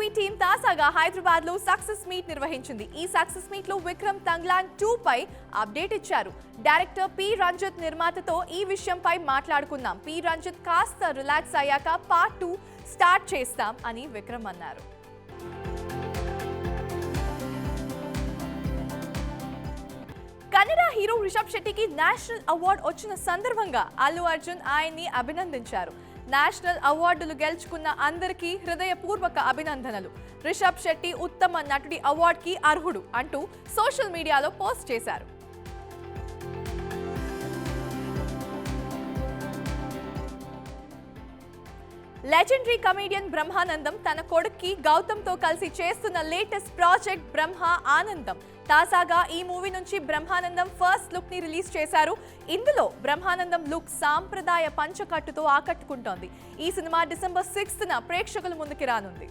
Movie team తాజాగా హైదరాబాద్ లో success meet నిర్వహించింది. ఈ సక్సెస్ మీట్ లో విక్రమ్ తంగ్లాన్ 2 పై అప్డేట్ ఇచ్చారు. డైరెక్టర్ పి రంజిత్ నిర్మాతతో ఈ విషయంపై మాట్లాడుకున్నాం. పి రంజిత్ కాస్త రిలాక్స్ అయ్యాక పార్ట్ 2 స్టార్ట్ చేస్తాం అని విక్రమ్ అన్నారు. కన్నడ హీరో రిషబ్ శెట్టికి నేషనల్ అవార్డు వచ్చిన సందర్భంగా అల్లు అర్జున్ ఆయన్ని అభినందించారు. నేషనల్ అవార్డులు గెలుచుకున్న అందరికీ హృదయపూర్వక అభినందనలు. రిషబ్ శెట్టి ఉత్తమ నటుడి అవార్డుకి అర్హుడు అంటూ సోషల్ మీడియాలో పోస్ట్ చేశారు. లెజెండరీ కమెడియన్ బ్రహ్మానందం తన కొడుక్కి గౌతమ్తో కలిసి చేస్తున్న లేటెస్ట్ ప్రాజెక్ట్ బ్రహ్మ ఆనందం. తాజాగా ఈ మూవీ నుంచి బ్రహ్మానందం ఫస్ట్ లుక్ ని రిలీజ్ చేశారు. ఇందులో బ్రహ్మానందం లుక్ సాంప్రదాయ పంచకట్టుతో ఆకట్టుకుంటోంది. ఈ సినిమా డిసెంబర్ 6న ప్రేక్షకుల ముందుకి రానుంది.